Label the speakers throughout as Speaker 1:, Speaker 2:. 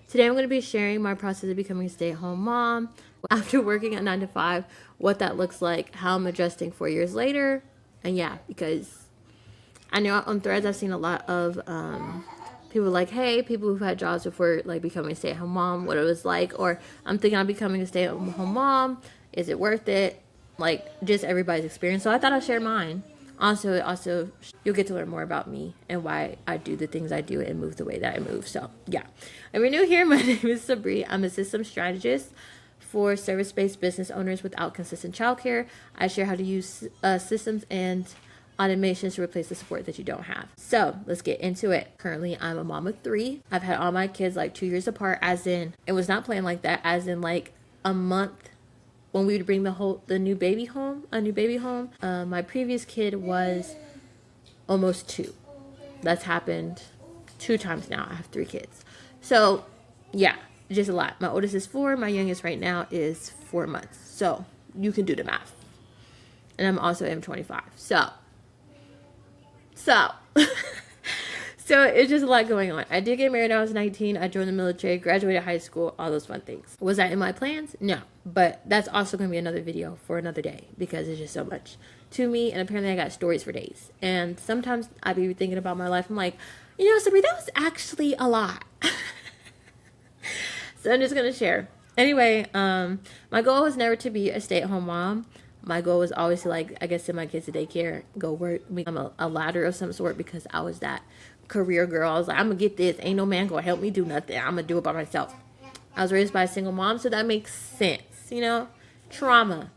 Speaker 1: Today I'm going to be sharing my process of becoming a stay-at-home mom after working at 9 to 5, what that looks like, how I'm adjusting 4 years later, and yeah, because I know on Threads I've seen a lot of people like, hey, people who've had jobs before like becoming a stay-at-home mom, what it was like, or I'm thinking I'm becoming a stay-at-home mom, is it worth it? Like just everybody's experience. So I thought I'd share mine. Also, you'll get to learn more about me and why I do the things I do and move the way that I move. So, yeah. If you're new here, my name is Sabre. I'm a systems strategist for service-based business owners without consistent childcare. I share how to use systems and automations to replace the support that you don't have. So, let's get into it. Currently, I'm a mom of 3. I've had all my kids like 2 years apart, as in, it was not planned like that, as in like a month when we would bring the new baby home. My previous kid was almost 2. That's happened 2 times now. I have 3 kids. So, yeah, just a lot. My oldest is 4. My youngest right now is 4 months. So, you can do the math. And I'm also M25. So, so it's just a lot going on. I did get married when I was 19. I joined the military, graduated high school, all those fun things. Was that in my plans? No. But that's also going to be another video for another day because it's just so much to me. And apparently I got stories for days. And sometimes I be thinking about my life. I'm like, Sabrina, that was actually a lot. So I'm just going to share. Anyway, my goal was never to be a stay-at-home mom. My goal was always to, send my kids to daycare, go work, become a ladder of some sort because I was that career girl. I was like, I'm going to get this. Ain't no man going to help me do nothing. I'm going to do it by myself. I was raised by a single mom, so that makes sense, Trauma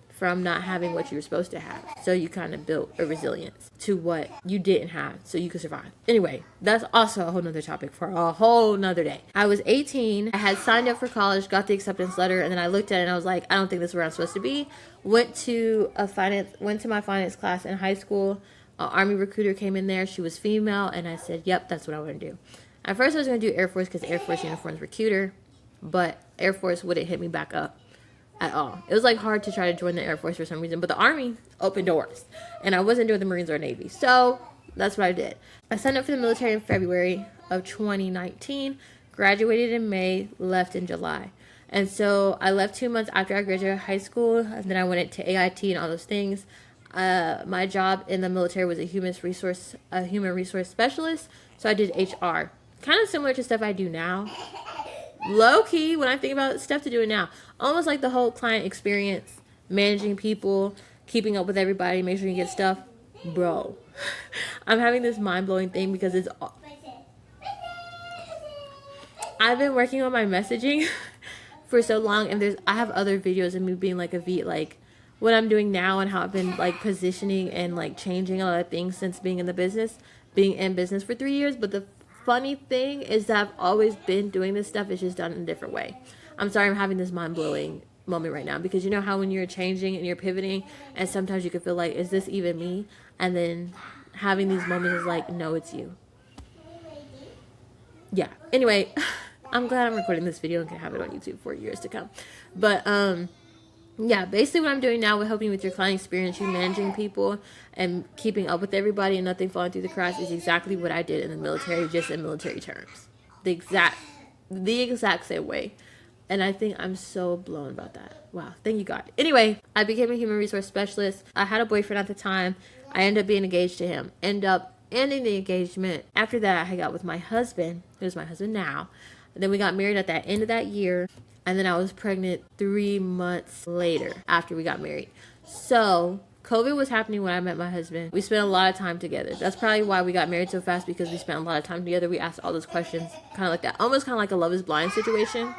Speaker 1: from not having what you were supposed to have. So you kind of built a resilience to what you didn't have so you could survive. Anyway, that's also a whole nother topic for a whole nother day. I was 18. I had signed up for college, got the acceptance letter, and then I looked at it and I was like, I don't think this is where I'm supposed to be. Went to my finance class in high school. An Army recruiter came in there. She was female, and I said, yep, that's what I want to do. At first, I was going to do Air Force because Air Force uniforms were cuter, but Air Force wouldn't hit me back up at all. It was hard to try to join the Air Force for some reason, but the Army opened doors, and I wasn't doing the Marines or Navy, so that's what I did. I signed up for the military in February of 2019, graduated in May, left in July. And so I left 2 months after I graduated high school, and then I went into AIT and all those things. My job in the military was a human resource specialist, so I did HR. Kind of similar to stuff I do now. Low key, when I think about stuff to do now, almost like the whole client experience, managing people, keeping up with everybody, make sure you get stuff. Bro, I'm having this mind-blowing thing because I've been working on my messaging for so long, and I have other videos of me being like what I'm doing now and how I've been positioning and changing a lot of things since being in business for 3 years. But the funny thing is that I've always been doing this stuff. It's just done in a different way. I'm sorry I'm having this mind-blowing moment right now because you know how when you're changing and you're pivoting and sometimes you can feel like, is this even me? And then having these moments is like, no, it's you. Yeah. Anyway, I'm glad I'm recording this video and can have it on YouTube for years to come. But, yeah, basically what I'm doing now with helping with your client experience, you managing people and keeping up with everybody and nothing falling through the cracks is exactly what I did in the military, just in military terms. The exact same way. And I think I'm so blown about that. Wow, thank you, God. Anyway, I became a human resource specialist. I had a boyfriend at the time. I ended up being engaged to him. End up ending the engagement. After that, I got with my husband, who's my husband now. And then we got married at the end of that year. And then I was pregnant 3 months later after we got married. So COVID was happening when I met my husband. We spent a lot of time together. That's probably why we got married so fast, because we spent a lot of time together. We asked all those questions, kind of like that. Almost kind of like a Love is Blind situation.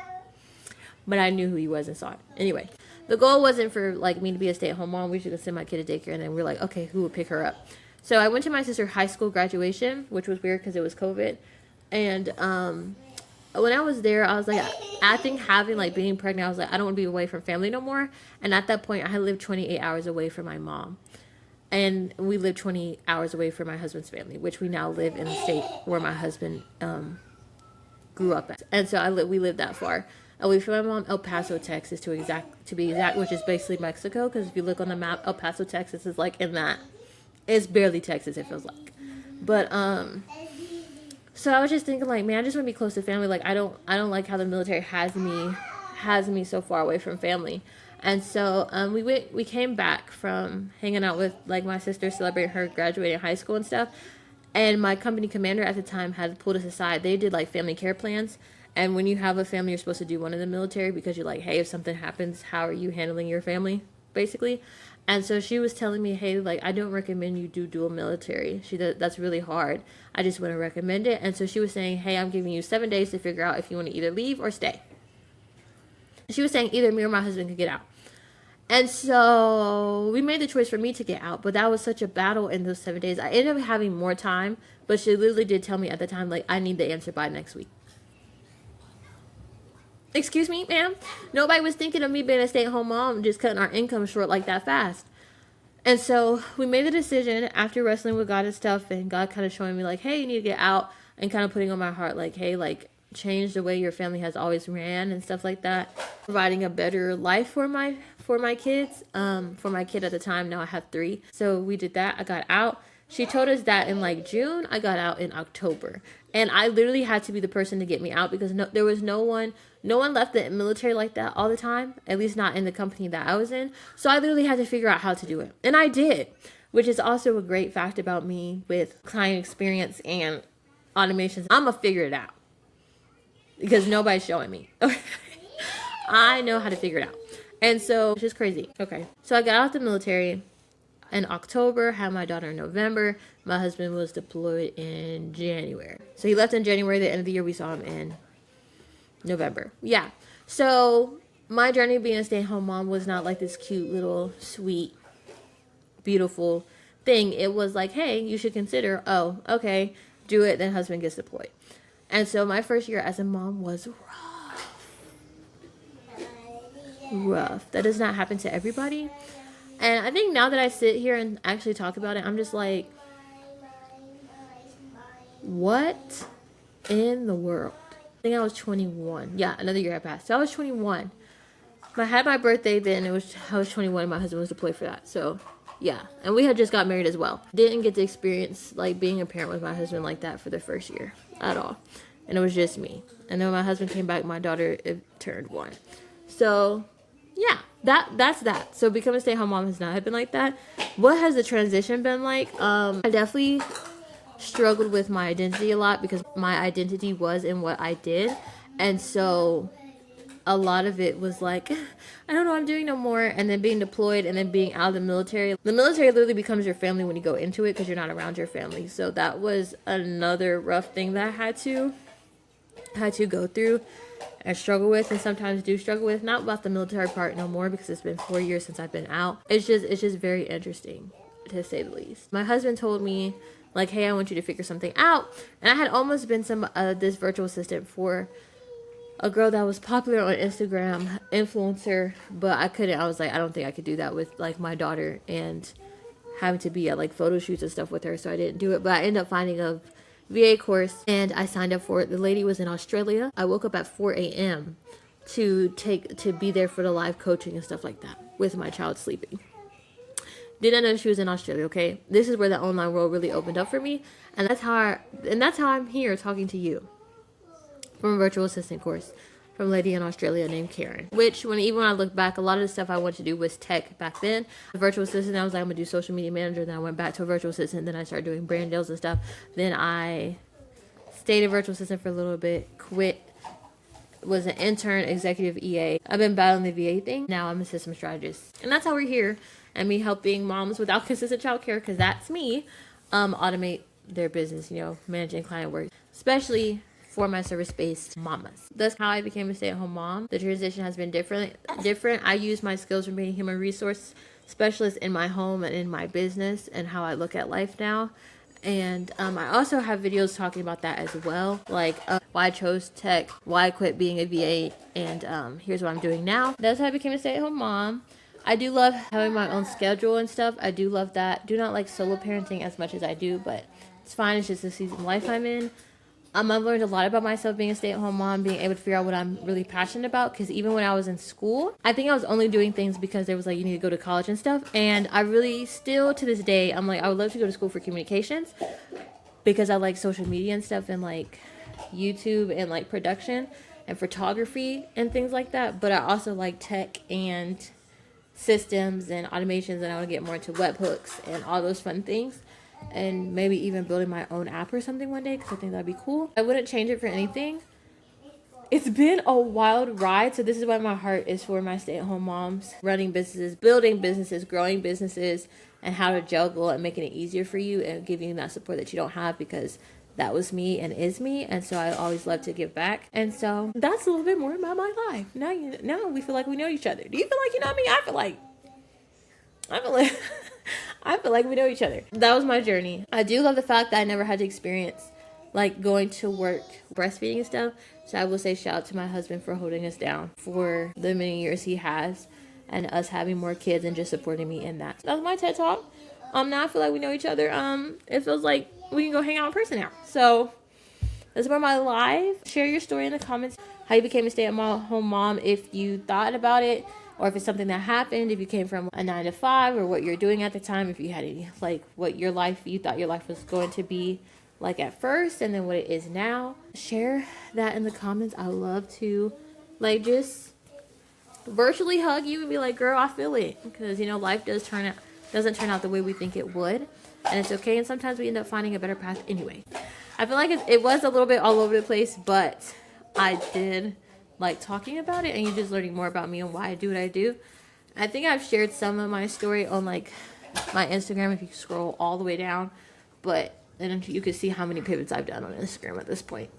Speaker 1: But I knew who he was and saw it. Anyway, the goal wasn't for me to be a stay-at-home mom. We should send my kid to daycare. And then we're like, okay, who would pick her up? So I went to my sister's high school graduation, which was weird because it was COVID. And when I was there, I was being pregnant, I was like, I don't want to be away from family no more. And at that point, I had lived 28 hours away from my mom. And we lived 20 hours away from my husband's family, which we now live in the state where my husband grew up at. And so we lived that far away from my mom. El Paso, Texas, to be exact, which is basically Mexico. Because if you look on the map, El Paso, Texas is in that. It's barely Texas, it feels like. But So I was just thinking like, man, I just want to be close to family. Like I don't like how the military has me so far away from family. And so we came back from hanging out with like my sister, celebrating her graduating high school and stuff. And my company commander at the time had pulled us aside. They did like family care plans. And when you have a family, you're supposed to do one in the military because you're like, hey, if something happens, how are you handling your family, basically? And so she was telling me, hey, like, I don't recommend you do dual military. That's really hard. I just wouldn't recommend it. And so she was saying, hey, I'm giving you 7 days to figure out if you want to either leave or stay. She was saying either me or my husband could get out. And so we made the choice for me to get out, but that was such a battle in those 7 days. I ended up having more time, but she literally did tell me at the time, like, I need the answer by next week. Excuse me, ma'am? Nobody was thinking of me being a stay-at-home mom, just cutting our income short like that fast. And so we made the decision after wrestling with God and stuff, and God kind of showing me, like, hey, you need to get out, and kind of putting on my heart, like, hey, like, change the way your family has always ran and stuff like that. Providing a better life for my kids. For my kid at the time, now I have 3. So we did that. I got out. She told us that in like June. I got out in October. And I literally had to be the person to get me out because there was no one left the military like that all the time, at least not in the company that I was in. So I literally had to figure out how to do it. And I did, which is also a great fact about me with client experience and automations. I'm going to figure it out because nobody's showing me. I know how to figure it out. And so it's just crazy. Okay. So I got out the military in October, had my daughter in November. My husband was deployed in January. So he left in January. The end of the year, we saw him in November. Yeah. So my journey being a stay-at-home mom was not like this cute little sweet, beautiful thing. It was like, hey, you should consider, oh, okay, do it. Then husband gets deployed. And so my first year as a mom was rough. That does not happen to everybody. And I think now that I sit here and actually talk about it, I'm just like, what in the world? I think I was 21. Yeah, another year had passed. So I was 21. I had my birthday then. I was 21 and my husband was deployed for that. So yeah. And we had just got married as well. Didn't get to experience like being a parent with my husband like that for the first year at all. And it was just me. And then when my husband came back, my daughter turned 1. So yeah, that's that. So becoming a stay-at-home mom has not been like that. What has the transition been like? I definitely struggled with my identity a lot because my identity was in what I did. And so a lot of it was like, I don't know what I'm doing no more. And then being deployed and then being out of the military. The military literally becomes your family when you go into it because you're not around your family. So that was another rough thing that I had to go through and struggle with, and sometimes do struggle with. Not about the military part no more because it's been 4 years since I've been out. It's just very interesting to say the least. My husband told me like, hey, I want you to figure something out. And I had almost been this virtual assistant for a girl that was popular on Instagram, influencer, but I couldn't. I was like, I don't think I could do that with like my daughter and having to be at like photo shoots and stuff with her, so I didn't do it. But I ended up finding a VA course and I signed up for it. The lady was in Australia. I woke up at 4 a.m. to be there for the live coaching and stuff like that with my child sleeping. Didn't know she was in Australia, okay? This is where the online world really opened up for me. And that's how I'm here talking to you from a virtual assistant course from a lady in Australia named Karen. Which, when I look back, a lot of the stuff I wanted to do was tech back then. A virtual assistant, I was like, I'm going to do social media manager. Then I went back to a virtual assistant. Then I started doing brand deals and stuff. Then I stayed a virtual assistant for a little bit, quit, was an intern, executive EA. I've been battling the VA thing. Now I'm a systems strategist. And that's how we're here. And me helping moms without consistent childcare, because that's me, automate their business, managing client work, especially for my service-based mamas. That's how I became a stay-at-home mom. The transition has been different. I use my skills from being a human resource specialist in my home and in my business and how I look at life now. And I also have videos talking about that as well, like why I chose tech, why I quit being a VA, and here's what I'm doing now. That's how I became a stay-at-home mom. I do love having my own schedule and stuff. I do love that. Do not like solo parenting as much as I do, but it's fine. It's just the season of life I'm in. I've learned a lot about myself being a stay-at-home mom, being able to figure out what I'm really passionate about. Because even when I was in school, I think I was only doing things because there was like, you need to go to college and stuff. And I really still to this day, I'm like, I would love to go to school for communications. because I like social media and stuff, and like YouTube and like production and photography and things like that. But I also like tech and systems and automations, and I want to get more into webhooks and all those fun things, and maybe even building my own app or something one day, because I think that'd be cool. I wouldn't change it for anything. It's been a wild ride, so this is why my heart is for my stay-at-home moms, running businesses, building businesses, growing businesses, and how to juggle and making it easier for you and giving you that support that you don't have, because that was me and is me, and so I always love to give back. And so that's a little bit more about my life. Now we feel like we know each other. Do you feel like you know me? I feel like I feel like we know each other. That was my journey. I do love the fact that I never had to experience like going to work, breastfeeding and stuff. So I will say shout out to my husband for holding us down for the many years he has, and us having more kids and just supporting me in that. That was my TED Talk. Now I feel like we know each other. It feels like we can go hang out in person now. So that's about my life. Share your story in the comments, how you became a stay-at-home mom, if you thought about it, or if it's something that happened, if you came from a 9 to 5, or what you're doing at the time, if you had any, like what you thought your life was going to be like at first, and then what it is now. Share that in the comments. I love to like just virtually hug you and be like, girl, I feel it, because you know life doesn't turn out the way we think it would, and it's okay. And sometimes we end up finding a better path anyway. I feel like it was a little bit all over the place, but I did like talking about it, and you're just learning more about me and why I do what I do. I think I've shared some of my story on like my Instagram if you scroll all the way down, but then you can see how many pivots I've done on Instagram at this point.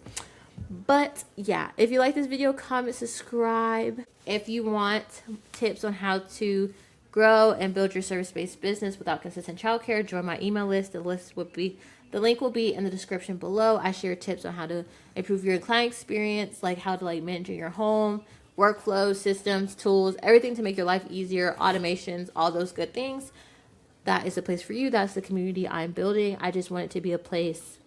Speaker 1: But yeah, if you like this video, comment, subscribe. If you want tips on how to grow and build your service-based business without consistent childcare, join my email list. The link will be in the description below. I share tips on how to improve your client experience, like how to like manage your home, workflows, systems, tools, everything to make your life easier, automations, all those good things. That is the place for you. That's the community I'm building. I just want it to be a place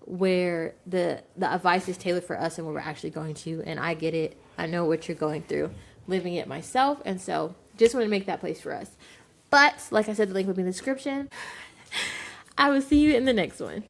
Speaker 1: where the advice is tailored for us and where we're actually going to. And I get it. I know what you're going through, living it myself. And so just want to make that place for us. But like I said, the link will be in the description. I will see you in the next one.